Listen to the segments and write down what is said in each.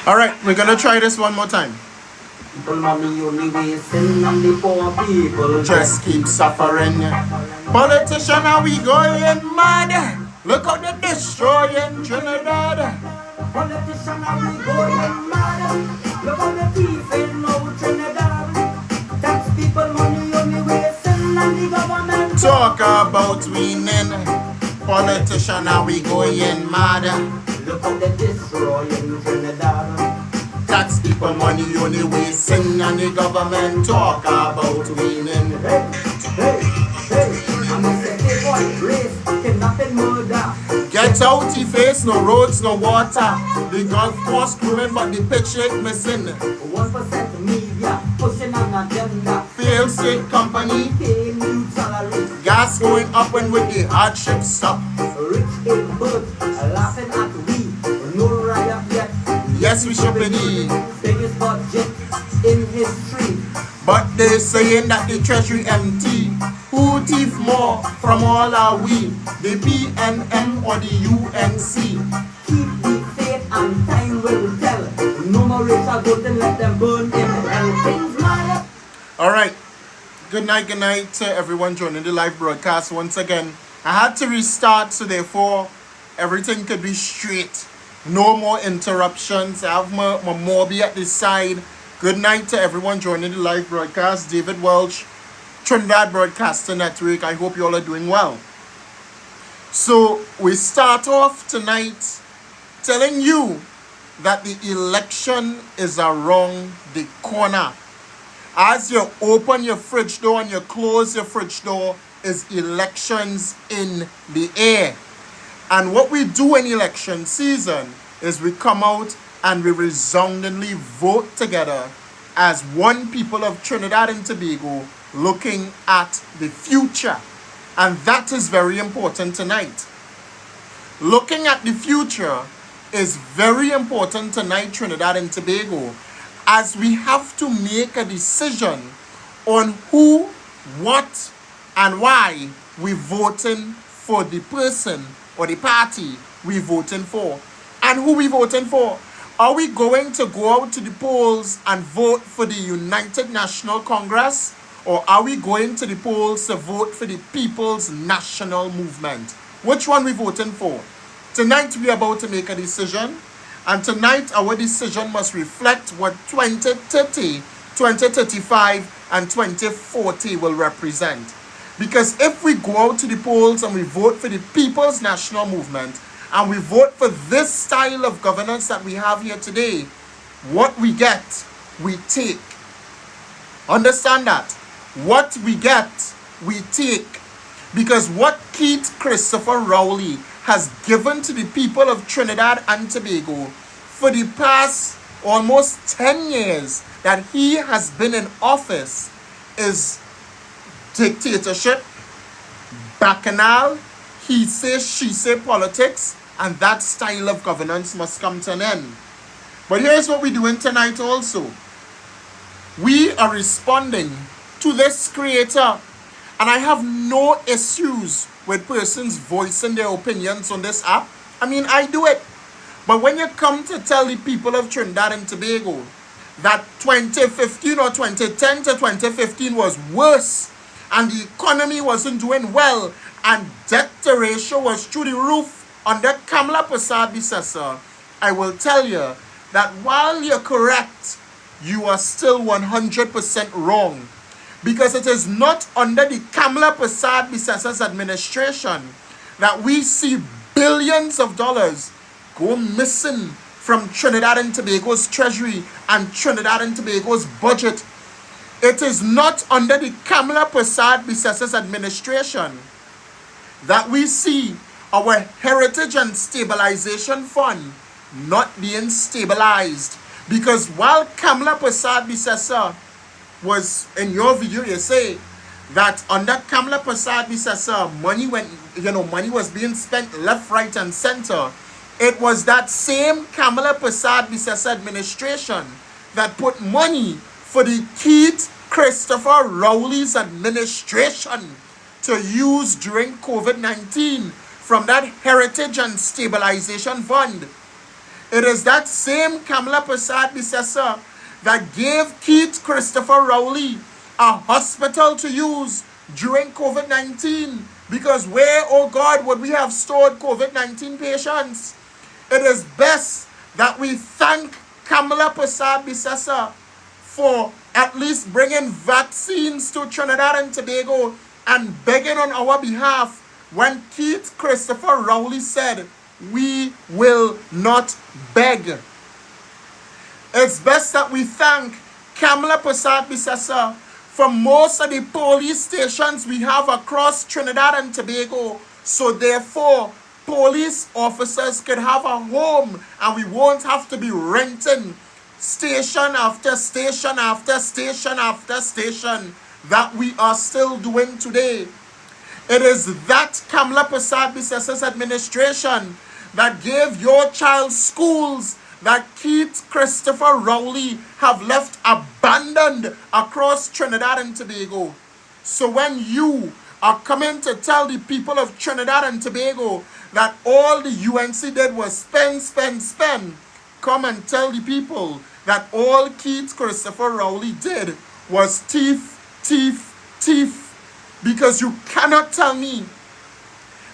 All right, we're gonna try this one more time. Just keep suffering. Politician, are we going mad? Look how they're destroying Trinidad. Politician, are we going mad? Look how the thief in no Trinidad. Tax people money only wasting and the government talk about winning. Politician, are we going mad? Look how they destroying Trinidad. Tax people money only wasting and the government talk about winning. Hey, I'm a city boy, race, kidnapping, murder. Get out, he face, no roads, no water. The golf course growing, but the pitch ain't missing. 1% media, pushing an agenda. Failed state company, paying new salaries. gas going up when with the hardship stop. Rich in birth, laughing at we, no riot yet. Yes, we should be the biggest budget in history. but they saying that the treasury empty. Who thief more from all are we? The PNM or the UNC? Keep the faith and time will tell. No more racial voting, let them burn in hell. Things matter. All right. Good night to everyone joining the live broadcast once again. I had to restart, so therefore everything could be straight. No more interruptions. I have my Morby at this side. Good night to everyone joining the live broadcast. David Welch, Trinidad Broadcaster Network. I hope you all are doing well. So we start off tonight telling you that the election is around the corner. As you open your fridge door and you close your fridge door, is elections in the air. And what we do in election season is we come out and we resoundingly vote together as one people of Trinidad and Tobago looking at the future. And that is very important tonight. Looking at the future is very important tonight, Trinidad and Tobago, as we have to make a decision on who, what, and why we voting for the person or the party we voting for. And who we voting for? Are we going to go out to the polls and vote for the United National Congress? Or are we going to the polls to vote for the People's National Movement? Which one we voting for? Tonight we are about to make a decision. And tonight our decision must reflect what 2030, 2035, and 2040 will represent. Because if we go out to the polls and we vote for the People's National Movement, and we vote for this style of governance that we have here today, what we get, we take. Understand that? What we get, we take. Because what Keith Christopher Rowley has given to the people of Trinidad and Tobago for the past almost 10 years that he has been in office is dictatorship, bacchanal, he say, she say politics, and that style of governance must come to an end. But here's what we're doing tonight also. We are responding to this creator, and I have no issues with persons voicing their opinions on this app. I mean, I do it. But when you come to tell the people of Trinidad and Tobago that 2015 or 2010 to 2015 was worse, and the economy wasn't doing well, and debt to ratio was through the roof under Kamla Persad-Bissessar, I will tell you that while you're correct, you are still 100% wrong. Because it is not under the Kamla Persad-Bissessar's administration that we see billions of dollars go missing from Trinidad and Tobago's treasury and Trinidad and Tobago's budget. It is not under the Kamla Persad-Bissessar's administration that we see our Heritage and Stabilization Fund not being stabilized. Because while Kamla Persad-Bissessar was, in your video, you say that under Kamla Persad-Bissessar, money was being spent left, right, and center. It was that same Kamla Persad-Bissessar administration that put money for the Keith Christopher Rowley's administration to use during COVID-19 from that Heritage and Stabilization Fund. It is that same Kamala Prasad Bissessa that gave Keith Christopher Rowley a hospital to use during COVID-19. Because where, oh God, would we have stored COVID-19 patients? It is best that we thank Kamala Prasad Bissessa for at least bringing vaccines to Trinidad and Tobago and begging on our behalf when Keith Christopher Rowley said, we will not beg. It's best that we thank Kamala Prasad Bissessa for most of the police stations we have across Trinidad and Tobago. So therefore, police officers could have a home and we won't have to be renting station after station after station after station that we are still doing today. It is that Kamala Prasad Bissessa's administration that gave your child schools that Keith Christopher Rowley have left abandoned across Trinidad and Tobago. So when you are coming to tell the people of Trinidad and Tobago that all the UNC did was spend, come and tell the people that all Keith Christopher Rowley did was thief. Because you cannot tell me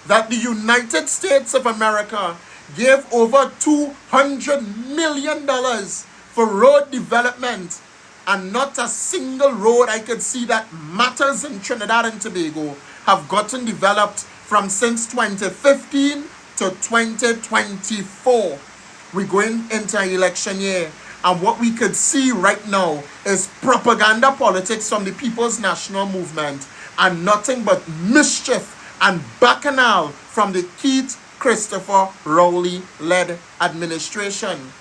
that the United States of America gave over $200 million for road development and not a single road I could see that matters in Trinidad and Tobago have gotten developed from since 2015 to 2024. We're going into an election year, and what we could see right now is propaganda politics from the People's National Movement and nothing but mischief and bacchanal from the Keith Christopher Rowley-led administration.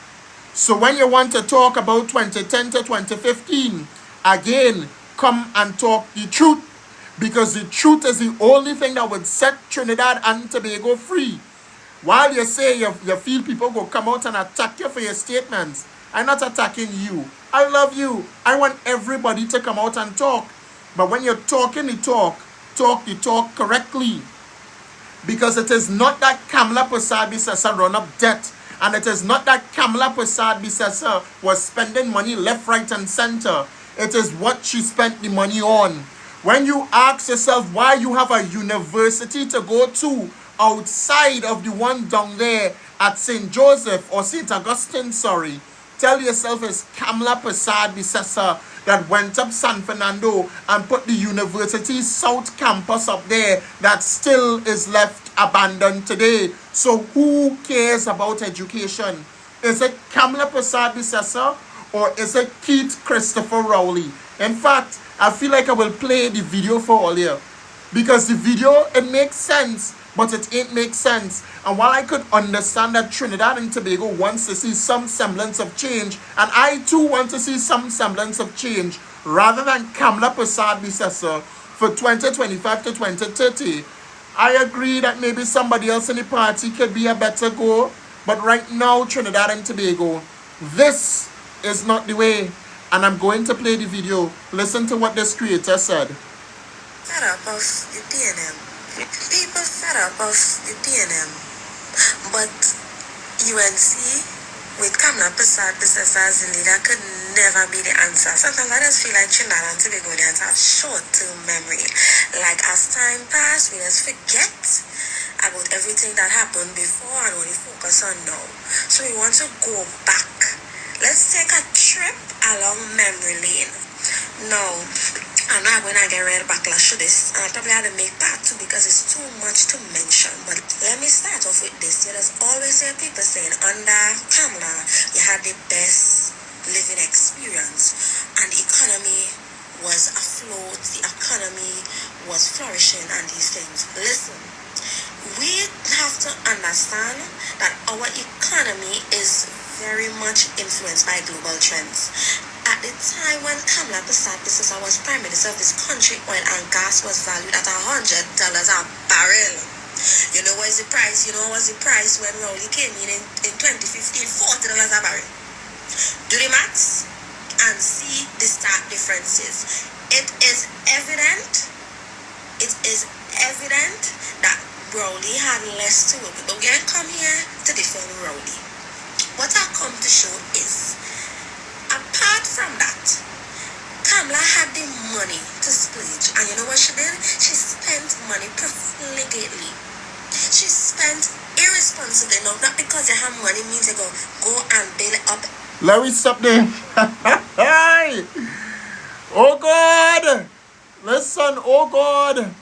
So when you want to talk about 2010 to 2015, again, come and talk the truth. Because the truth is the only thing that would set Trinidad and Tobago free. While you say you feel people go come out and attack you for your statements, I'm not attacking you. I love you. I want everybody to come out and talk. But when you're talking the talk the talk correctly. Because it is not that Kamala Prasad Bissessa run up debt. And it is not that Kamala Prasad Bissessa was spending money left, right, and center. It is what she spent the money on. When you ask yourself why you have a university to go to outside of the one down there at St. Joseph or St. Augustine, tell yourself it's Kamala Prasad Bissessa that went up San Fernando and put the University South campus up there that still is left abandoned today. So who cares about education? Is it Kamala Prasad Bissessa or is it Keith Christopher Rowley? In fact, I feel like I will play the video for all you. Because the video, it makes sense, but it ain't make sense. And while I could understand that Trinidad and Tobago wants to see some semblance of change, and I too want to see some semblance of change, rather than Kamala Prasad Bissessa for 2025 to 2030, I agree that maybe somebody else in the party could be a better go. But right now, Trinidad and Tobago, this is not the way. And I'm going to play the video. Listen to what this creator said. Fed up of the PNM. People fed up of the PNM. But UNC with Kamala Prasad Bissessa as the leader could never be the answer. Sometimes I just feel like Trinidad and Tobagonians have short-term memory. Like as time passes, we just forget about everything that happened before and only focus on now. So we want to go back. Let's take a trip along memory lane. Now, I'm not going to get rid of backlash to this. I probably had to make part 2 because it's too much to mention. But let me start off with this. There's always people saying under Kamala, you had the best living experience and the economy was afloat, the economy was flourishing and these things. Listen, we have to understand that our economy is very much influenced by global trends. At the time when Kamala Prasad Bissessa was Prime Minister of this country, oil and gas was valued at $100 a barrel. You know what is the price? You know what was the price when Rowley came in 2015? $40 a barrel. Do the maths and see the stark differences. It is evident that Rowley had less to work with. But we can't come here to defend Rowley. What I come to show is, apart from that, Kamala had the money to splurge. And you know what she did? She spent money profligately. She spent irresponsibly. No, not because you have money means you go and build it up. Let me stop there. Hey! Oh God! Listen, oh God!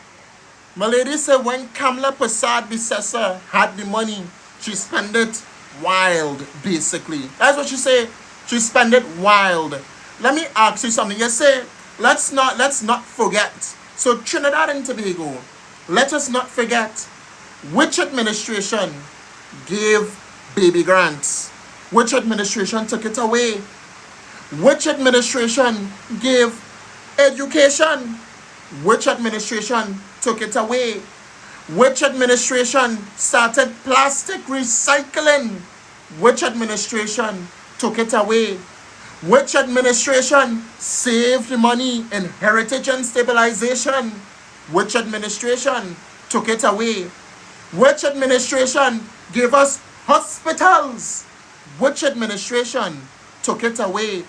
My lady said when Kamala Prasad Bissessa had the money, she spent it wild, basically. That's what she said. She spent it wild. Let me ask you something. You say, let's not forget. So Trinidad and Tobago, let us not forget which administration gave baby grants. Which administration took it away? Which administration gave education? Which administration took it away? Which administration started plastic recycling? Which administration took it away? Which administration saved money in heritage and stabilization? Which administration took it away? Which administration gave us hospitals? Which administration took it away?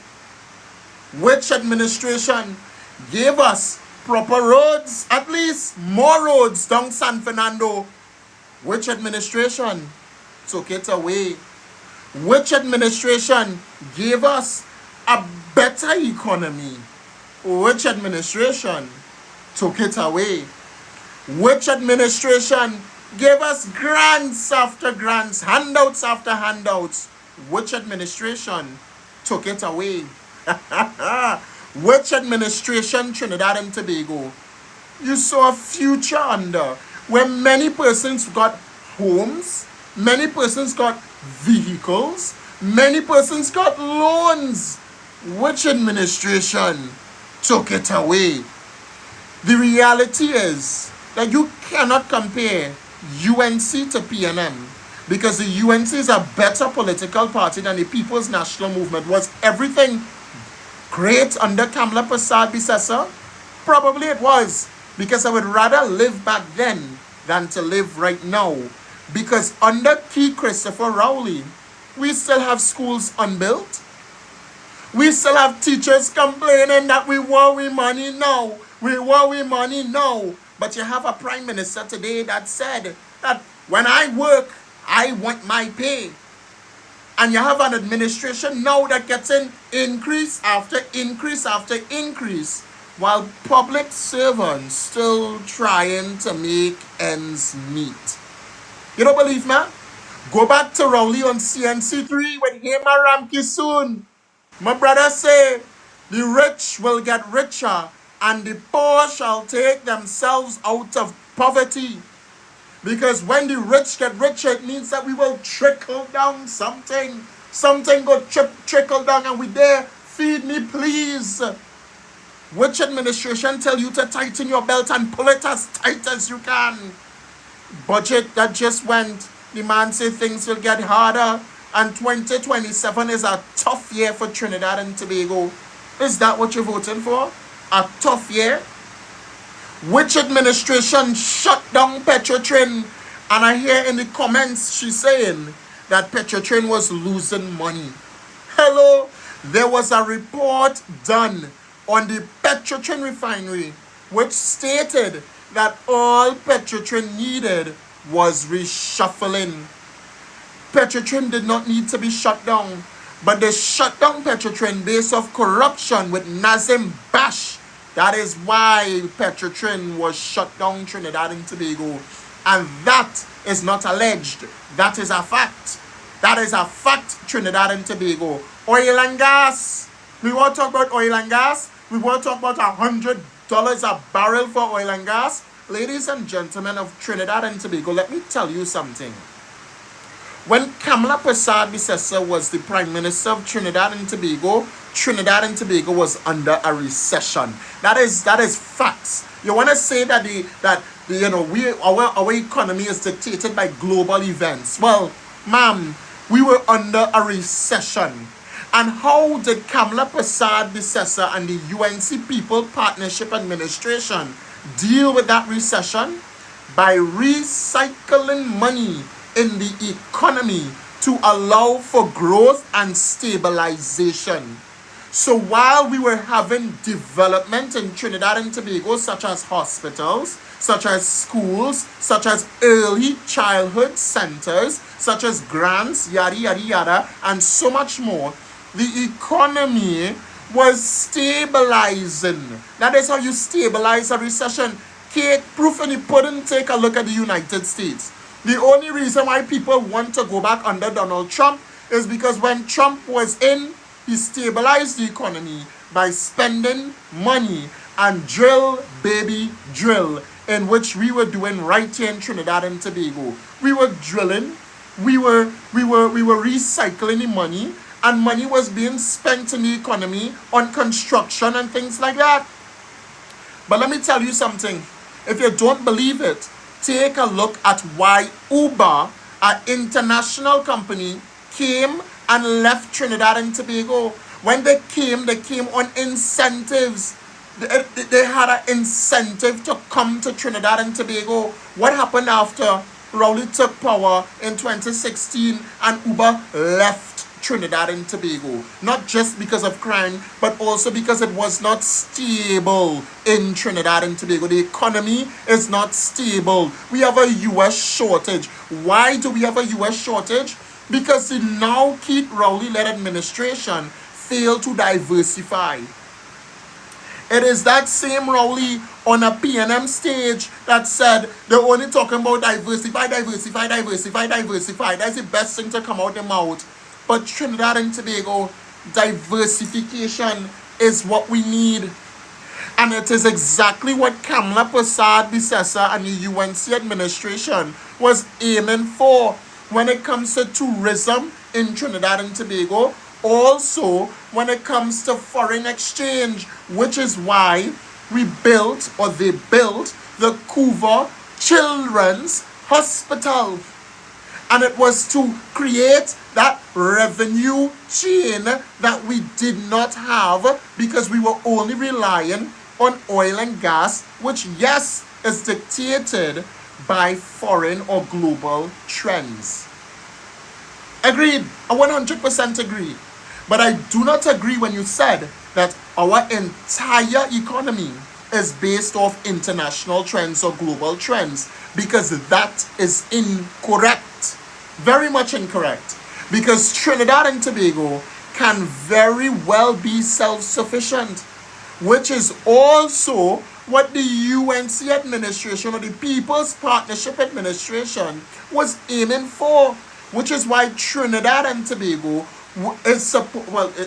Which administration gave us proper roads, at least more roads down San Fernando? Which administration took it away? Which administration gave us a better economy? Which administration took it away? Which administration gave us grants after grants, handouts after handouts? Which administration took it away? Which administration, Trinidad and Tobago, you saw a future under, where many persons got homes, many persons got vehicles, many persons got loans? Which administration took it away? The reality is that you cannot compare UNC to PNM, because the UNC is a better political party than the People's National Movement. Was everything great under Kamala Prasad Bissessa? Probably it was, because I would rather live back then than to live right now. Because under Key Christopher Rowley, we still have schools unbuilt. We still have teachers complaining that we worry money now. We worry money now. But you have a prime minister today that said that when I work, I want my pay. And you have an administration now that gets in increase after increase after increase, while public servants still trying to make ends meet. You don't believe me? Go back to Rowley on CNC3 with Hema Ramki soon. My brother say, the rich will get richer and the poor shall take themselves out of poverty. Because when the rich get richer, it means that we will trickle down something. Something go trickle down and we there, feed me please. Which administration tell you to tighten your belt and pull it as tight as you can? Budget that just went, the man say things will get harder and 2027 is a tough year for Trinidad and Tobago. Is that what you're voting for? A tough year? Which administration shut down Petrotrin? And I hear in the comments she's saying that Petrotrin was losing money. Hello, there was a report done on the Petrotrin refinery which stated that all Petrotrin needed was reshuffling. Petrotrin did not need to be shut down, but they shut down Petrotrin based off corruption with Nazim Bash. That is why Petrotrin was shut down, Trinidad and Tobago. And that is not alleged. That is a fact. That is a fact, Trinidad and Tobago. Oil and gas. We want to talk about oil and gas. We want to talk about $100 a barrel for oil and gas. Ladies and gentlemen of Trinidad and Tobago, let me tell you something. When Kamala Prasad Bissessa was the Prime Minister of Trinidad and Tobago was under a recession. That is facts. You want to say that our economy is dictated by global events? Well, ma'am, we were under a recession. And how did Kamala Prasad Bissessa and the UNC People Partnership Administration deal with that recession? By recycling money in the economy to allow for growth and stabilization. So while we were having development in Trinidad and Tobago, such as hospitals, such as schools, such as early childhood centers, such as grants, yada, yada, yada, and so much more, the economy was stabilizing. That is how you stabilize a recession. Cake, proof in the pudding, take a look at the United States. The only reason why people want to go back under Donald Trump is because when Trump was in, he stabilized the economy by spending money and drill, baby, drill, in which we were doing right here in Trinidad and Tobago. We were drilling, we were recycling the money, and money was being spent in the economy on construction and things like that. But let me tell you something. If you don't believe it, take a look at why Uber, an international company, came and left Trinidad and Tobago. When they came on incentives. They had an incentive to come to Trinidad and Tobago. What happened after Rowley took power in 2016 and Uber left Trinidad and Tobago? Not just because of crime, but also because it was not stable in Trinidad and Tobago. The economy is not stable. We have a U.S. shortage. Why do we have a U.S. shortage? Because the now Keith Rowley-led administration failed to diversify. It is that same Rowley on a PNM stage that said they're only talking about diversify. That's the best thing to come out their mouth. But Trinidad and Tobago, diversification is what we need. And it is exactly what Kamla Persad-Bissessar and the UNC administration was aiming for when it comes to tourism in Trinidad and Tobago. Also, when it comes to foreign exchange, which is why they built the Couva Children's Hospital. And it was to create that revenue chain that we did not have because we were only relying on oil and gas, which, yes, is dictated by foreign or global trends. Agreed. I 100% agree. But I do not agree when you said that our entire economy is based off international trends or global trends, because that is incorrect. Very much incorrect. Because Trinidad and Tobago can very well be self-sufficient, which is also what the UNC administration or the People's Partnership Administration was aiming for, which is why Trinidad and Tobago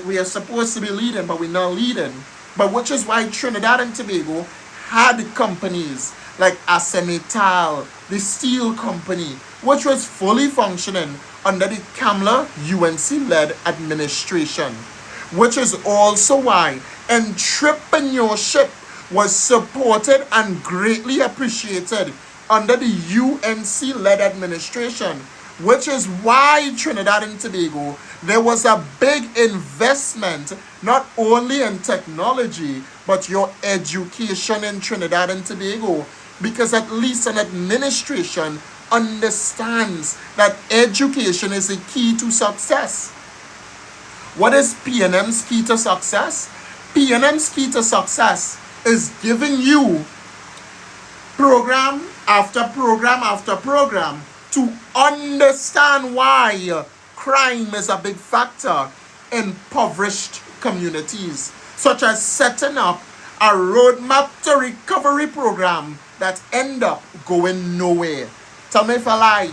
we are supposed to be leading, but we're not leading. But which is why Trinidad and Tobago had companies like ArcelorMittal, the steel company, which was fully functioning under the Kamla UNC-led administration. Which is also why entrepreneurship was supported and greatly appreciated under the UNC-led administration. Which is why Trinidad and Tobago, there was a big investment not only in technology but your education in Trinidad and Tobago, because at least an administration understands that education is the key to success. What is PNM's key to success? PNM's key to success is giving you program after program after program to understand why crime is a big factor in impoverished communities, such as setting up a roadmap to recovery program that end up going nowhere. Tell me if I lie.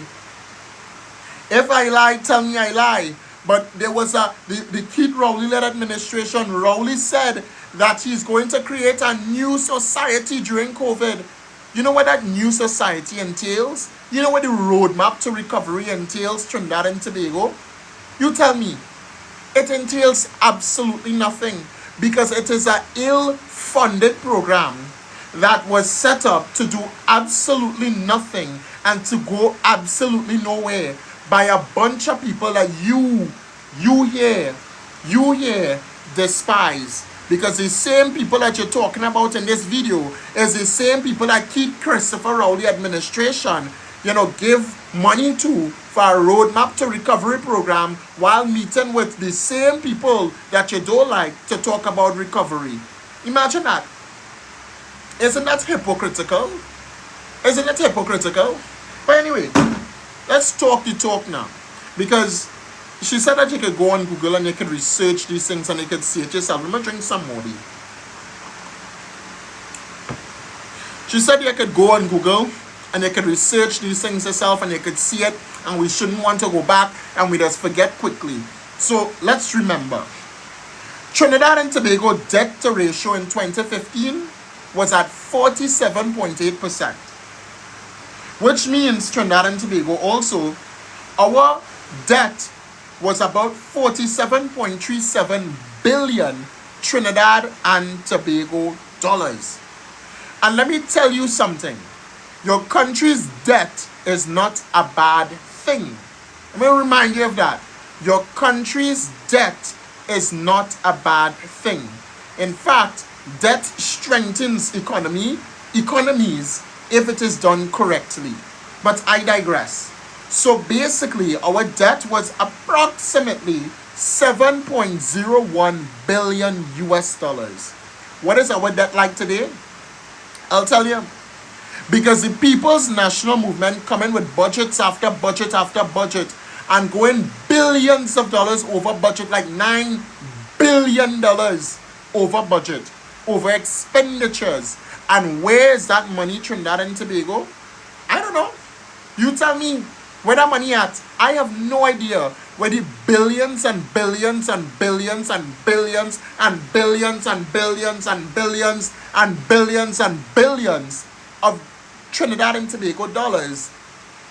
If I lie, tell me I lie. But there was the Keith Rowley-led administration. Rowley said that he's going to create a new society during COVID. You know what that new society entails? You know what the roadmap to recovery entails, Trinidad and Tobago? You tell me. It entails absolutely nothing, because it is an ill-funded program that was set up to do absolutely nothing and to go absolutely nowhere by a bunch of people that you here despise. Because the same people that you're talking about in this video is the same people that keep Christopher Rowley administration give money to for a roadmap to recovery program while meeting with the same people that you don't like to talk about recovery. Imagine that. Isn't that hypocritical? Isn't it hypocritical? But anyway, let's talk the talk now. Because she said that you could go on Google and you could research these things and you could see it yourself. Let me drink some more. She said you could go on Google and you could research these things yourself and you could see it, and we shouldn't want to go back and we just forget quickly. So let's remember. Trinidad and Tobago debt to ratio in 2015 was at 47.8%. Which means Trinidad and Tobago also, our debt was about 47.37 billion Trinidad and Tobago dollars. And let me tell you something. Your country's debt is not a bad thing. Let me remind you of that. Your country's debt is not a bad thing. In fact, debt strengthens economies if it is done correctly. But I digress. So basically, our debt was approximately 7.01 billion US dollars. What is our debt like today? I'll tell you. Because the People's National Movement coming with budgets after budget after budget and going billions of dollars over budget, like $9 billion over budget, over expenditures. And where is that money, Trinidad and Tobago? I don't know. You tell me where that money at. I have no idea where the billions and billions and billions and billions and billions and billions and billions and billions and billions of Trinidad and Tobago dollars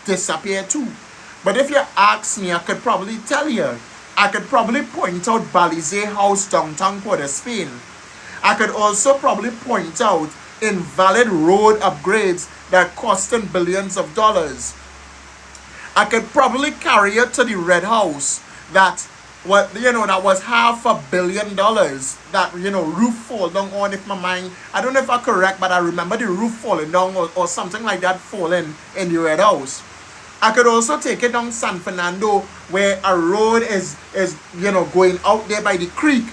disappear too. But if you ask me, I could probably tell you. I could probably point out Balize House downtown Port of Spain. I could also probably point out invalid road upgrades that costing billions of dollars. I could probably carry it to the Red House that was $500 million that roof fall down on. If my mind, I don't know if I'm correct, but I remember the roof falling down or something like that falling in the Red House. I could also take it down San Fernando where a road is going out there by the creek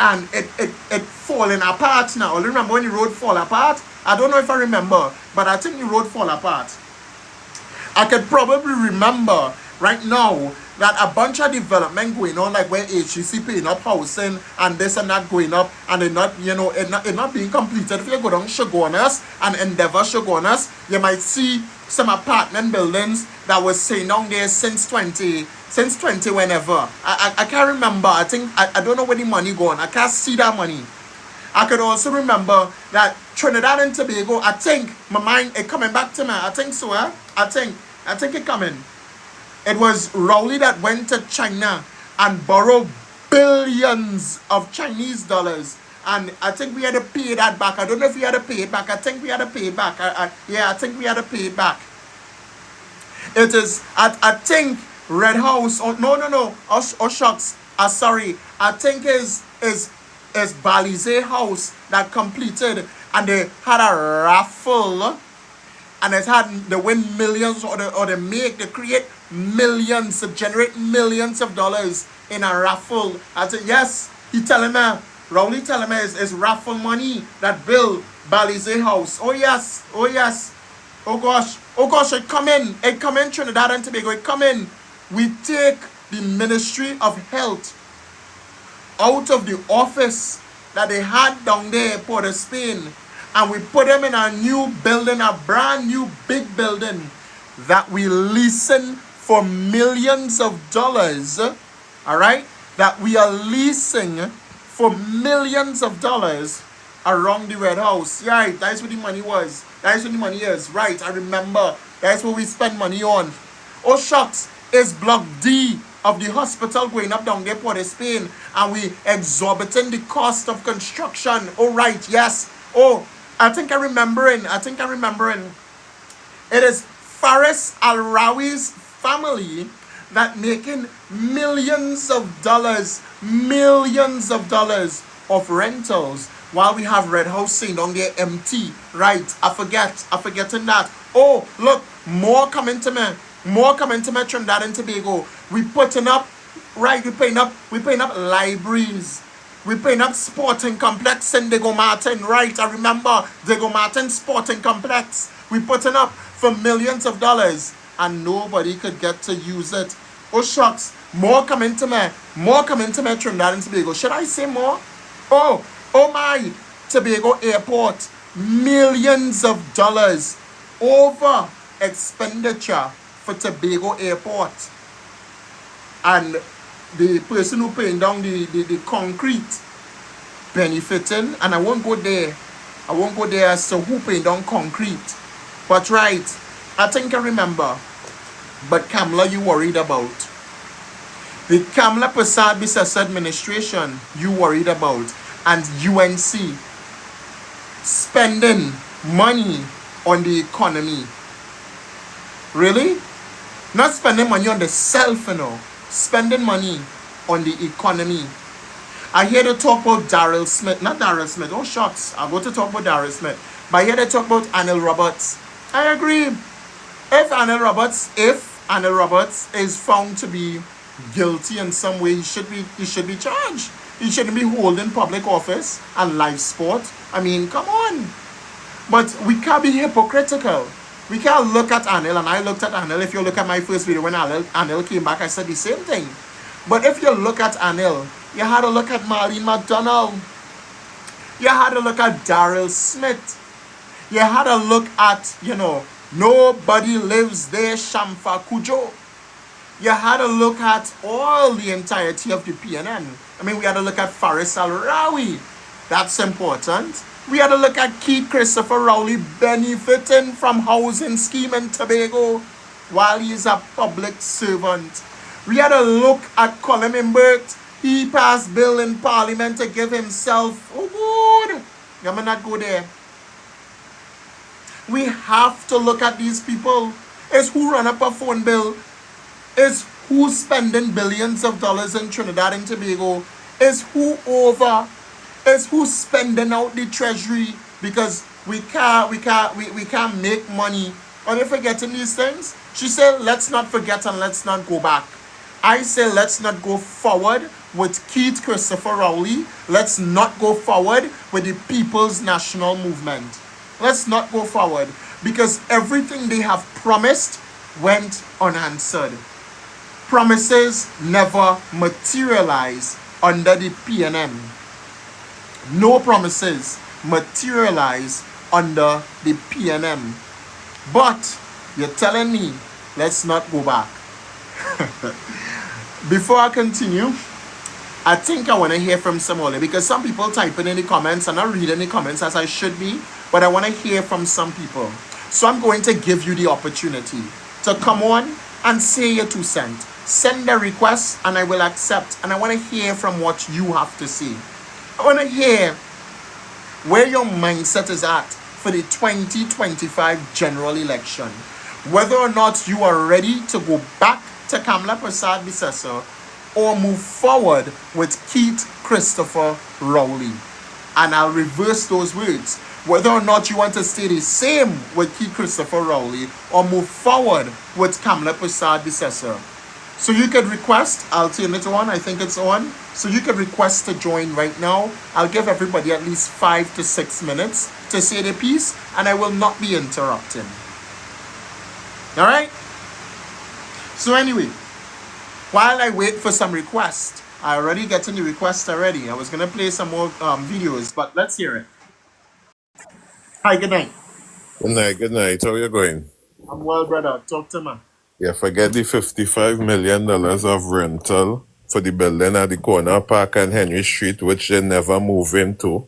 and it falling apart now. Remember when the road fall apart? I don't know if I remember, but I think the road fall apart. I could probably remember right now that a bunch of development going on, like where HEC paying up housing and this and that going up, and it not being completed. If you go down Shogunas and Endeavor Shogunas, you might see some apartment buildings that was saying down there since 20 whenever. I can't remember. I don't know where the money gone. I can't see that money. I could also remember that Trinidad and Tobago, I think, my mind, it coming back to me. I think so, I think it coming. It was Rowley that went to China and borrowed billions of Chinese dollars. And I think we had to pay that back. I don't know if we had to pay it back. I think we had to pay it back. I think we had to pay it back. It is, I think, Red House, no. Oh, shucks. Sorry. I think is Balize House that completed, and they had a raffle, and they win millions, or they create millions, to generate millions of dollars in a raffle. I said, yes, Rowley telling me is raffle money that build Balize House. Oh yes. Oh gosh, it come in Trinidad and Tobago, it come in. We take the Ministry of Health out of the office that they had down there, Port of Spain, and we put them in a new building, a brand new big building that we leasing for millions of dollars. All right, that we are leasing for millions of dollars around the Red House. Yeah, that's where the money was. That's where the money is. Right, I remember. That's what we spend money on. Oh shucks, it's Block D of the hospital going up down there, Port of Spain, and we exorbitant the cost of construction. Oh right, yes. Oh, I think I'm remembering. It is Faris Al-Rawi's family that making millions of dollars of rentals, while we have Red House saying down there empty. Right, I'm forgetting that. Oh, look, more coming to me. More coming to me, Trinidad and Tobago. We putting up, right, we putting up libraries. We putting up sporting complex in Diego Martin, right? I remember Diego Martin Sporting Complex. We putting up for millions of dollars and nobody could get to use it. Oh shucks, more coming to me. More coming to me, Trinidad and Tobago. Should I say more? Oh my, Tobago Airport. Millions of dollars over expenditure for Tobago Airport. And the person who paying down the concrete benefiting, and I won't go there. I won't go there as to who paying down concrete. But right, I think I remember. But Kamla, you worried about. The Kamla Prasad Bisasa administration, you worried about. And UNC spending money on the economy. Really? Not spending money on the self, Spending money on the economy. I hear they talk about Daryl Smith. Not Daryl Smith. Oh, shucks. I'll go to talk about Daryl Smith. But I hear they talk about Anil Roberts. I agree. If Anil Roberts is found to be guilty in some way, he should be charged. He shouldn't be holding public office and live sport. I mean, come on. But we can't be hypocritical. We can't look at Anil, and I looked at Anil. If you look at my first video when Anil came back, I said the same thing. But if you look at Anil, you had to look at Marlene McDonald. You had to look at Daryl Smith. You had to look at, nobody lives there, Shamfa Kujo. You had to look at all the entirety of the PNM. I mean, we had to look at Faris Al-Rawi. That's important. We had to look at Keith Christopher Rowley benefiting from housing scheme in Tobago while he's a public servant. We had to look at Colin Imbert. He passed bill in Parliament to give himself, good. You may not go there. We have to look at these people. It's who run up a phone bill. It's who spending billions of dollars in Trinidad and Tobago. It's who over. It's who spending out the treasury because we can't make money. And if forgetting these things, she said, let's not forget and let's not go back. I say, let's not go forward with Keith Christopher Rowley. Let's not go forward with the People's National Movement. Let's not go forward because everything they have promised went unanswered. Promises never materialize under the PNM. No promises materialize under the PNM. But you're telling me, let's not go back. Before I continue, I think I want to hear from somebody because some people typing in the comments and not reading the comments as I should be, but I want to hear from some people. So I'm going to give you the opportunity to come on and say your 2 cents. Send a request and I will accept. And I want to hear from what you have to say. I want to hear where your mindset is at for the 2025 general election. Whether or not you are ready to go back to Kamla Prasad Bisasa or move forward with Keith Christopher Rowley. And I'll reverse those words. Whether or not you want to stay the same with Keith Christopher Rowley or move forward with Kamla Prasad Bisasa. So you could request, I'll turn it on, I think it's on. So you could request to join right now. I'll give everybody at least 5 to 6 minutes to say their piece and I will not be interrupting. Alright? So anyway, while I wait for some requests, I already getting the request already. I was going to play some more videos, but let's hear it. Hi, good night. Good night. How you going? I'm well, brother. Talk to me. Yeah, forget the $55 million of rental for the building at the corner park and Henry Street, which they never move into.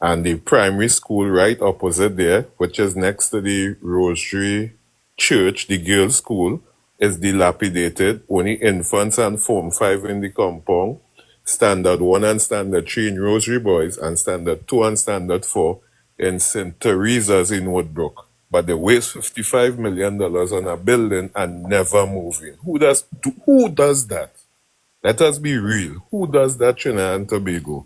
And the primary school right opposite there, which is next to the Rosary Church, the girls' school, is dilapidated. Only infants and Form 5 in the compound. Standard 1 and Standard 3 in Rosary Boys, and Standard 2 and Standard 4 in St. Teresa's in Woodbrook. But they waste $55 million on a building and never moving. Who does that? Let us be real. Who does that, Trinidad and Tobago?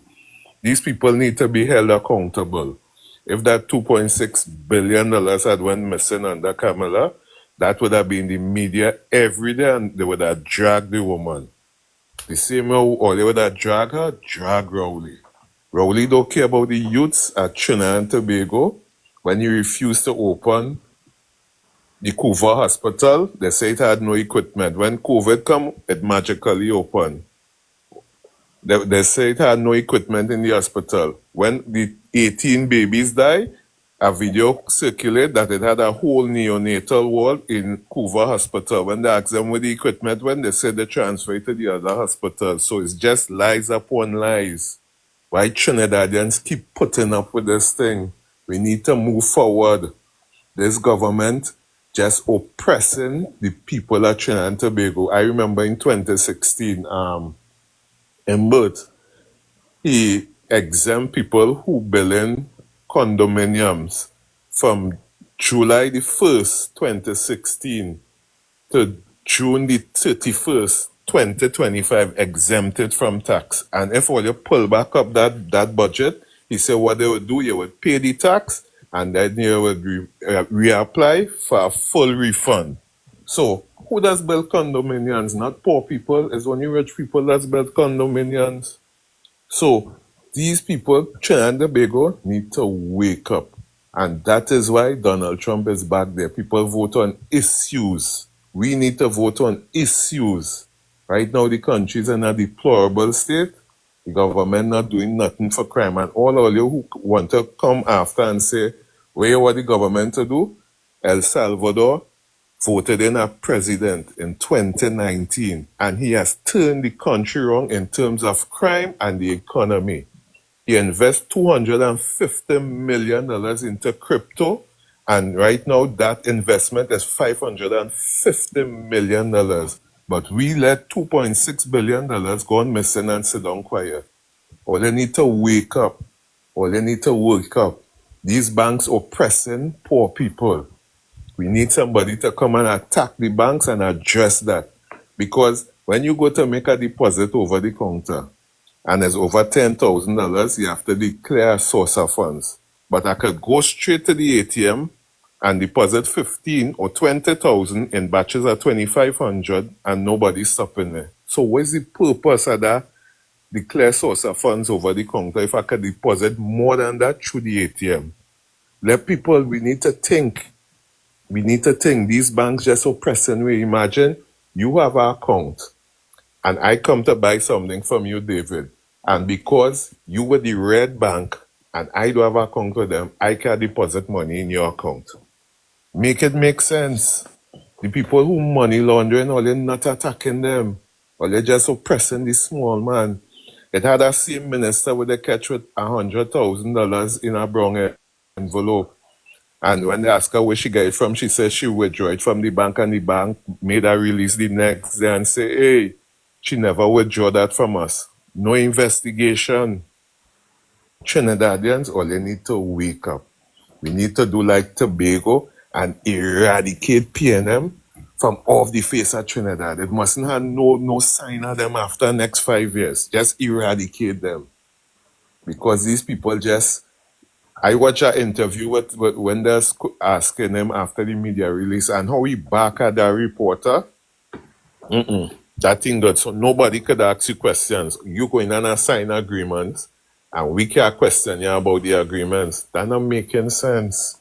These people need to be held accountable. If that $2.6 billion had went missing under Kamala, that would have been the media every day, and they would have dragged the woman. The same way, or they would have dragged her, drag Rowley. Rowley don't care about the youths at Trinidad and Tobago. When he refused to open the Couva Hospital, they say it had no equipment. When COVID come, it magically opened. They say it had no equipment in the hospital. When the 18 babies died, a video circulated that it had a whole neonatal ward in Couva Hospital. When they asked them where the equipment went, they said they transferred it to the other hospital. So it's just lies upon lies. Why Trinidadians keep putting up with this thing? We need to move forward. This government just oppressing the people of Trinidad and Tobago. I remember in 2016, in Bert, he exempt people who build in condominiums from July the 1st, 2016 to June the 31st, 2025, exempted from tax. And if all you pull back up that budget, he said what they would do, you would pay the tax and then you would reapply for a full refund. So who does build condominiums? Not poor people. It's only rich people that build condominiums. So these people, Trinidad and Tobago, need to wake up. And that is why Donald Trump is back there. People vote on issues. We need to vote on issues. Right now, the country is in a deplorable state. The government not doing nothing for crime. And all of you who want to come after and say, where you want the government to do? El Salvador voted in a president in 2019, and he has turned the country around in terms of crime and the economy. He invests $250 million into crypto, and right now that investment is $550 million. But we let $2.6 billion go on missing and sit down quiet. All they need to wake up. All they need to wake up. These banks oppressing poor people. We need somebody to come and attack the banks and address that. Because when you go to make a deposit over the counter and it's over $10,000, you have to declare a source of funds. But I could go straight to the ATM and deposit 15 or 20,000 in batches of 2,500 and nobody's stopping me. So what's the purpose of that? Declare source of funds over the counter if I could deposit more than that through the ATM. Let people, we need to think. We need to think. These banks just oppressing me. Imagine you have an account and I come to buy something from you, David. And because you were the red bank and I don't have an account with them, I can deposit money in your account. Make it make sense. The people who money laundering, all they're not attacking them. Or they're just oppressing the small man. It had a same minister with a catch with $100,000 in a brown envelope. And when they asked her where she got it from, she said she withdrew it from the bank, and the bank made her release the next day and say, hey, she never withdrew that from us. No investigation. Trinidadians, all they need to wake up. We need to do like Tobago and eradicate PNM from off the face of Trinidad. It mustn't have no sign of them after the next 5 years. Just eradicate them. Because these people just... I watched an interview with when they're asking him after the media release and how he back at that reporter. That thing good. So nobody could ask you questions. You go in and sign agreements and we can't question you about the agreements. That's not making sense.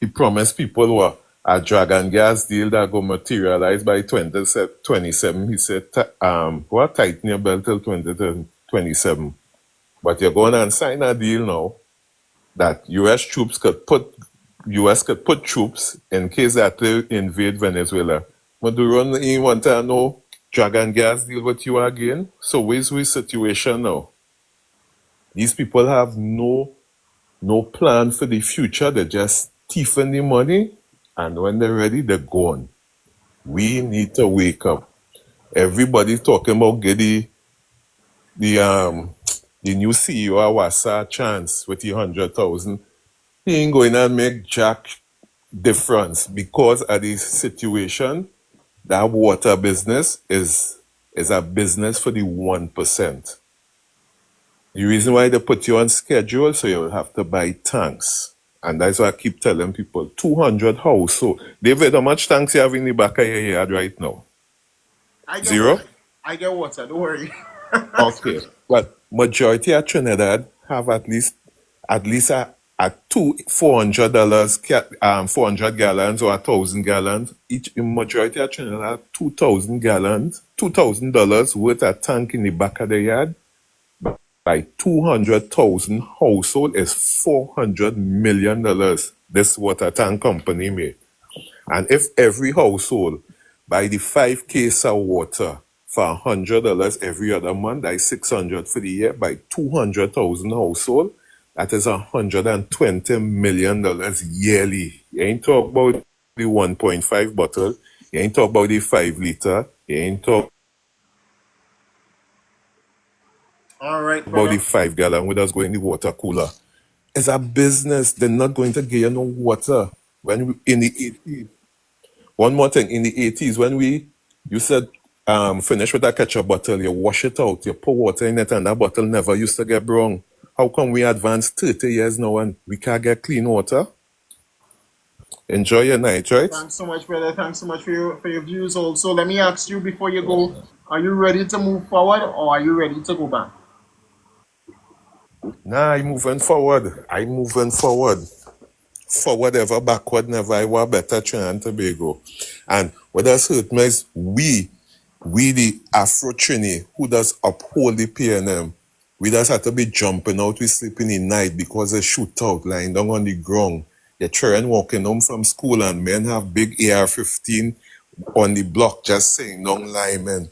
He promised people what a dragon gas deal that go materialize by 2027. He said, what, tighten your belt till 2027. But you're going and sign a deal now that US could put troops in case that they invade Venezuela. But do you want to know dragon gas deal with you again? So where's the situation now? These people have no plan for the future. They're just thieving the money, and when they're ready, they're gone. We need to wake up. Everybody talking about getting the new CEO of Wasa chance with the 100,000. He ain't going to make jack difference because of the situation. That water business is a business for the 1%. The reason why they put you on schedule, so you'll have to buy tanks. And that's why I keep telling people, 200 household. David, how much tanks you have in the back of your yard right now? I get Zero? water. I get water. Don't worry. Okay. But majority of Trinidad have at least a two $400 400 gallons or 1,000 gallons. Each majority of Trinidad have 2,000 gallons, $2,000 worth of tank in the back of the yard. By 200,000 household is $400 million this water tank company made. And if every household buy the 5 case of water for $100 every other month, that's 600 for the year, by 200,000 household, that is $120 million yearly. You ain't talk about the 1.5 bottle, you ain't talk about the 5 liter, you ain't talk All right, about the brother. 5 gallon with us going in the water cooler. It's a business. They're not going to give you no water. When we, in the 80s, one more thing, in the 80s, when you said, finish with that ketchup bottle, you wash it out, you pour water in it, and that bottle never used to get brown. How come we advanced 30 years now and we can't get clean water? Enjoy your night, right? Thanks so much, brother. Thanks so much for your views. Also, let me ask you before you go: are you ready to move forward, or are you ready to go back? Nah, I'm moving forward. I'm moving forward. Forward ever, backward never. I want better Trinidad and Tobago. And what does hurt me is we the Afro Trini who does uphold the PNM. We just have to be jumping out, we sleeping in night because they shoot out, lying down on the ground. Your children walking home from school and men have big AR-15 on the block just saying non linemen.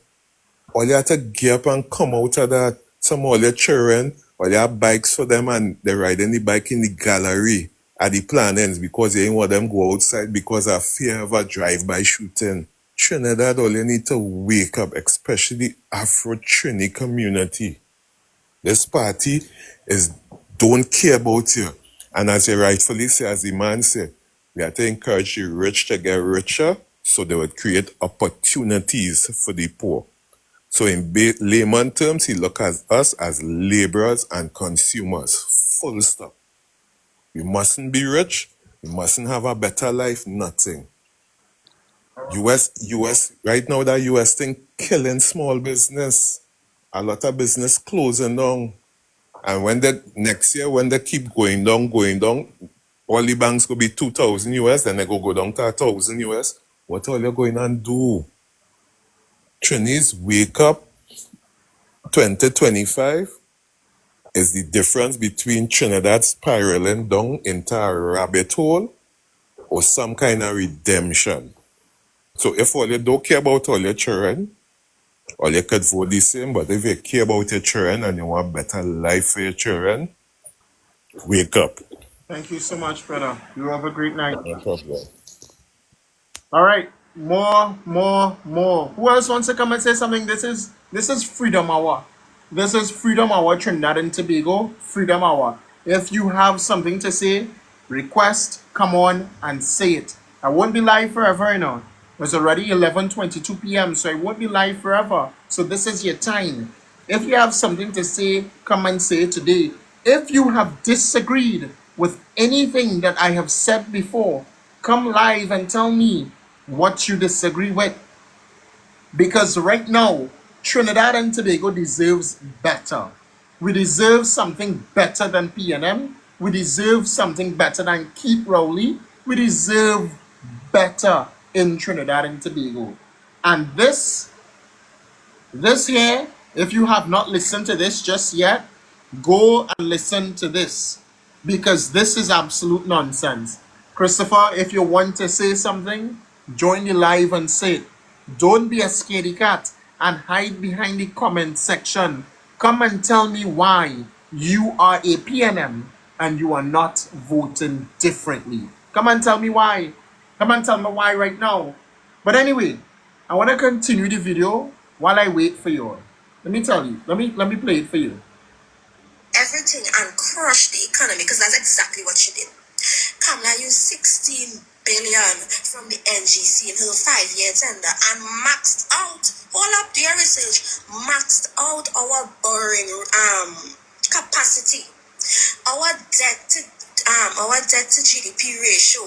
All you have to get up and come out of that. Some of your children, or you have bikes for them and they riding the bike in the gallery at the plannings because you ain't want them go outside because of fear of a drive-by shooting. Trinidad, all you need to wake up, especially the Afro-Trini community. This party is don't care about you. And as you rightfully say, as the man said, we have to encourage the rich to get richer so they would create opportunities for the poor. So in layman terms, he look at us as laborers and consumers. Full stop. We mustn't be rich. We mustn't have a better life. Nothing. US, right now that US thing killing small business. A lot of business closing down. And when they, next year, when they keep going down, all the banks will be 2,000 US, then they go down to 1,000 US. What are you going and do? Trinis, wake up. 2025 is the difference between Trinidad spiraling down into a rabbit hole or some kind of redemption. So if all you don't care about all your children, all you could vote the same, but if you care about your children and you want a better life for your children, wake up. Thank you so much, brother. You have a great night. No problem. All right, more. Who else wants to come and say something? This is Freedom Hour. This is Freedom Hour, Trinidad and Tobago. Freedom Hour. If you have something to say, request, come on and say it. I won't be live forever, you know. It's already 11:22 p.m., so I won't be live forever. So this is your time. If you have something to say, come and say it today. If you have disagreed with anything that I have said before, come live and tell me what you disagree with. Because right now, Trinidad and Tobago deserves better. We deserve something better than PNM. We deserve something better than Keep Rowley. We deserve better in Trinidad and Tobago. And this here, if you have not listened to this just yet, go and listen to this. Because this is absolute nonsense. Christopher, if you want to say something, join the live and say it. Don't be a scaredy cat and hide behind the comment section. Come and tell me why you are a PNM and you are not voting differently. Come and tell me why. Come and tell me why right now. But anyway, I want to continue the video while I wait for you. Let me tell you. Let me play it for you. Everything and crush the economy because that's exactly what she did. Kamala used 16 billion from the NGC in her 5-year tender and maxed out, hold up their research, maxed out our borrowing capacity. Our debt to GDP ratio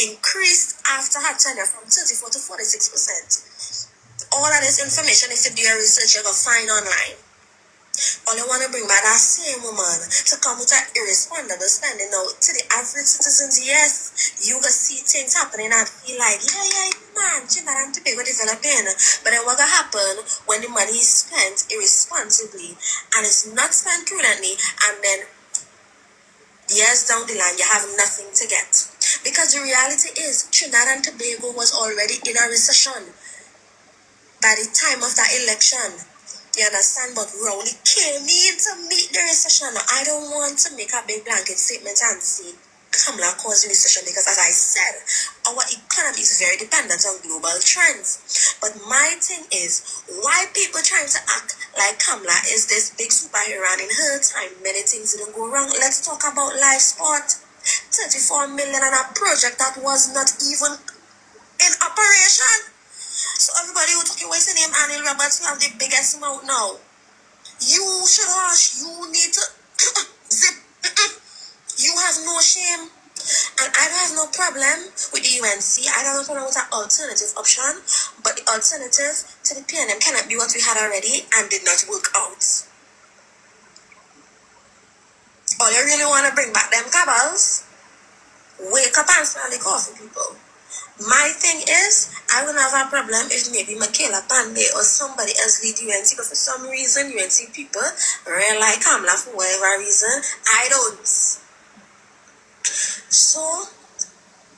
increased after her tenure from 34 to 46%. All of this information, if you do your research, you're gonna find online. All you want to bring back that same woman to come with an irresponsible spending. Now, to the average citizens, yes, you gonna see things happening and feel like, yeah, man, Trinidad and Tobago developing. But then what gonna happen when the money is spent irresponsibly and it's not spent prudently, and then years down the line, you have nothing to get. Because the reality is, Trinidad and Tobago was already in a recession by the time of that election. You understand? But we only came in to meet the recession. Now, I don't want to make a big blanket statement and say Kamala caused the recession because, as I said, our economy is very dependent on global trends. But my thing is, why people trying to act like Kamala is this big superhero, and in her time, many things didn't go wrong. Let's talk about live sport. 34 million on a project that was not even in operation. So everybody who took your wasting name, Anil Roberts, you have the biggest mouth now. You should hush. You need to zip. You have no shame. And I don't have no problem with the UNC. I don't have no problem with an alternative option. But the alternative to the PNM cannot be what we had already and did not work out. All you really want to bring back them cabals? Wake up and smell the coffee, people. My thing is, I wouldn't have a problem if maybe Michaela Pandey or somebody else lead UNC, but for some reason, UNC people really like Kamala for whatever reason. I don't. So,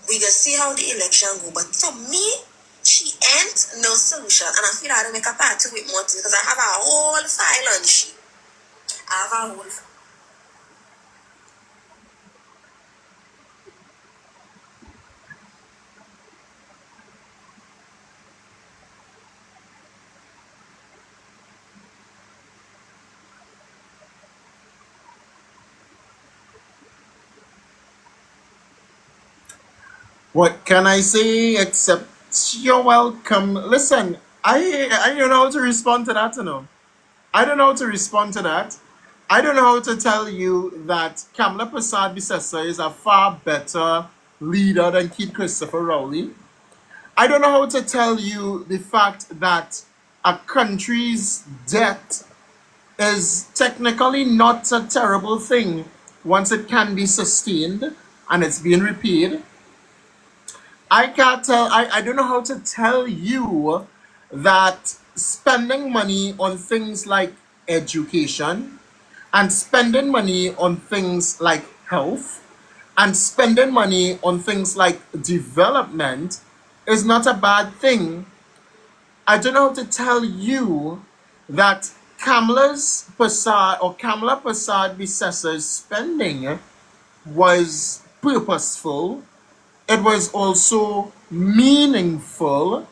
we can see how the election go. But for me, she ain't no solution. And I feel I don't make a party with more things because I have a whole file on she. I have a whole file. What can I say except you're welcome? Listen, I don't know how to respond to that, you know. I don't know how to respond to that. I don't know how to tell you that Kamala Prasad Bissessa is a far better leader than Keith Christopher Rowley. I don't know how to tell you the fact that a country's debt is technically not a terrible thing once it can be sustained and it's being repaid. I don't know how to tell you that spending money on things like education and spending money on things like health and spending money on things like development is not a bad thing. I don't know how to tell you that Kamala Prasad Bissessa's spending was purposeful. It was also meaningful.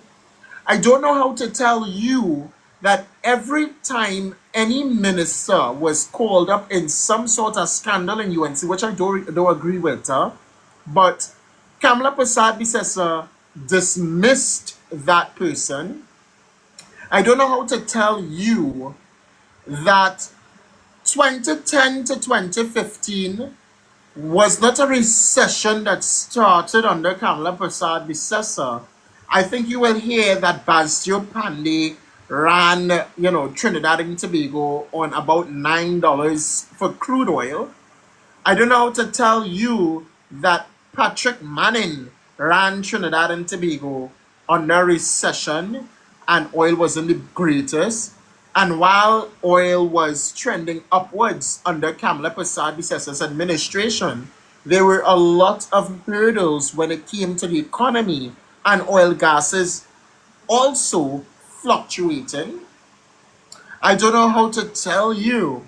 I don't know how to tell you that every time any minister was called up in some sort of scandal in UNC, which I don't agree with, but Kamala Prasad Bissessa dismissed that person. I don't know how to tell you that 2010 to 2015 was not a recession that started under Kamala Prasad Bissessa. I think you will hear that Bastio Pandey ran, Trinidad and Tobago on about $9 for crude oil. I don't know how to tell you that Patrick Manning ran Trinidad and Tobago under recession and oil wasn't the greatest. And while oil was trending upwards under Kamala Prasad Bissessa's administration, there were a lot of hurdles when it came to the economy, and oil gases also fluctuating. I don't know how to tell you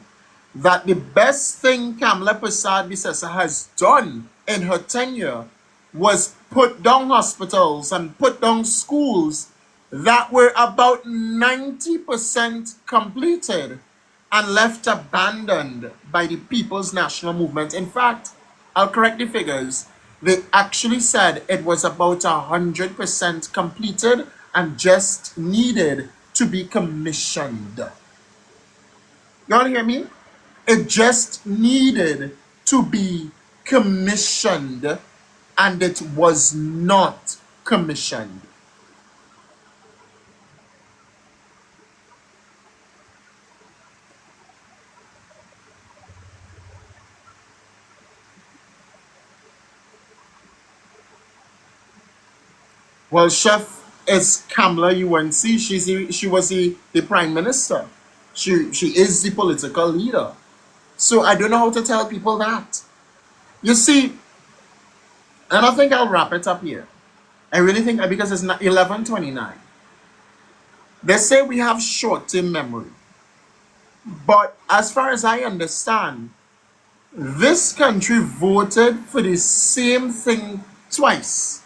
that the best thing Kamala Prasad Bissessa has done in her tenure was put down hospitals and put down schools that were about 90% completed and left abandoned by the People's National Movement. In fact, I'll correct the figures. They actually said it was about 100% completed and just needed to be commissioned. Y'all hear me? It just needed to be commissioned, and it was not commissioned. Well, Chef is Kamala UNC. She was the prime minister. She is the political leader. So I don't know how to tell people that. You see, and I think I'll wrap it up here. I really think because it's not 11:29. They say we have short-term memory. But as far as I understand, this country voted for the same thing twice.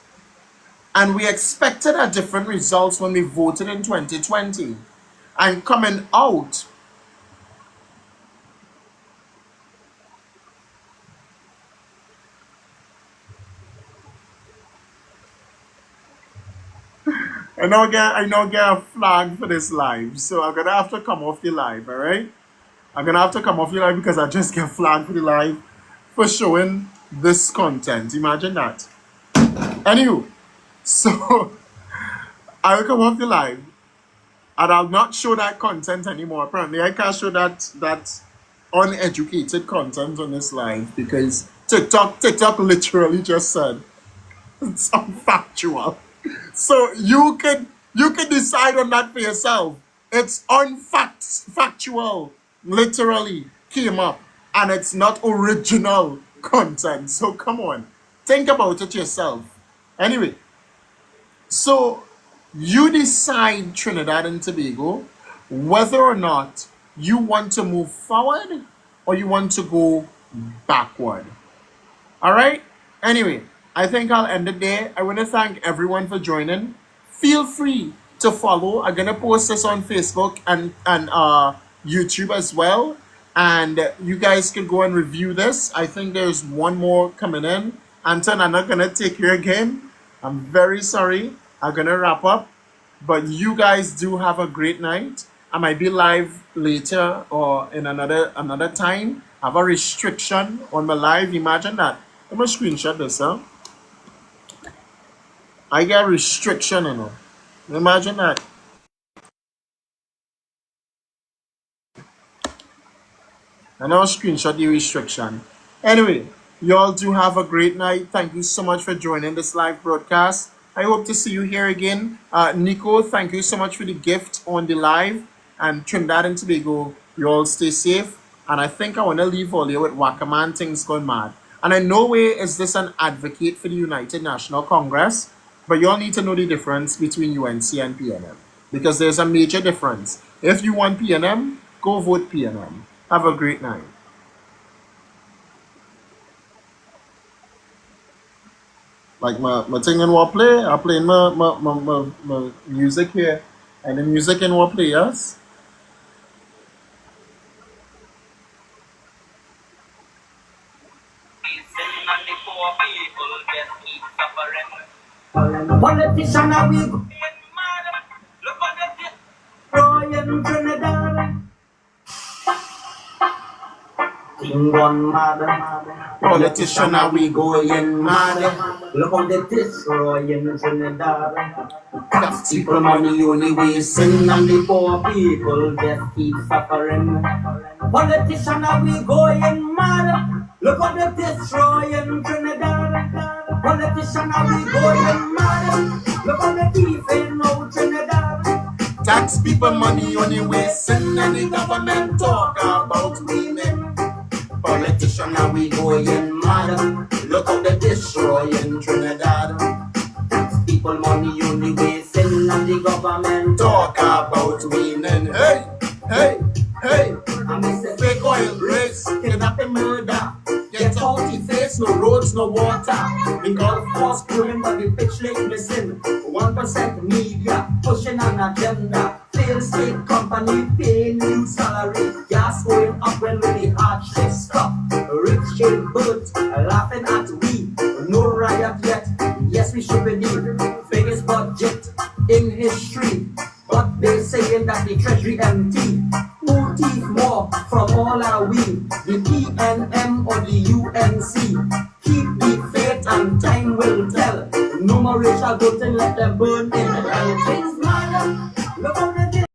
And we expected a different results when we voted in 2020. And coming out, I now get a flag for this live. So I'm gonna have to come off the live, alright? I'm gonna have to come off the live because I just get flagged for the live for showing this content. Imagine that. Anywho, so I will come off the live and I'll not show that content anymore. Apparently, I can't show that uneducated content on this live because TikTok literally just said it's unfactual. So you can decide on that for yourself. It's factual. Literally came up, and it's not original content. So come on, think about it yourself. Anyway, so you decide, Trinidad and Tobago, whether or not you want to move forward or you want to go backward. All right? Anyway, I think I'll end it there. I want to thank everyone for joining. Feel free to follow. I'm going to post this on Facebook and YouTube as well. And you guys can go and review this. I think there's one more coming in. Anton, I'm not going to take you again. I'm very sorry. I'm going to wrap up. But you guys do have a great night. I might be live later or in another time. I have a restriction on my live. Imagine that. I'm going to screenshot this, huh? I get a restriction, you know. Imagine that. And I'll screenshot the restriction. Anyway, you all do have a great night. Thank you so much for joining this live broadcast. I hope to see you here again. Nico, thank you so much for the gift on the live. And Trinidad and Tobago, you all stay safe. And I think I want to leave all here with Wakaman Things Gone Mad. And in no way is this an advocate for the United National Congress, but you all need to know the difference between UNC and PNM. Because there's a major difference. If you want PNM, go vote PNM. Have a great night. Like my thing in what play, I play my music here. And the music in what play, yes? Politician are we going mad? Look at this Royal Trinidad. King gone mad. Politician are we going mad? Look at this Royal Trinidad. Tax people money only wasting, and the poor people just keep suffering. Politician are we going mad? Look at this Royal Trinidad. Politician are we going mad? Look at the thief in no Trinidad. Tax people money only wasting, and the government talk about women. Politician are we going mad? Look at the destroying Trinidad. Tax people money only wasting, and the government Talk about women. Hey, hey, hey. Fake oil race, kidnapping, murder. Get out the face, no roads, no water. The golf course growing, but the pitch lake missing. 1% media pushing an agenda. Failed state company paying new salary. Gas going up when the hardship stop. Rich jail birds laughing at we. No riot yet. Yes, we should be the biggest budget in history. But they saying that the treasury empty. Who thief more from all our we? racial good thing, let them burn in. And things mad. Look how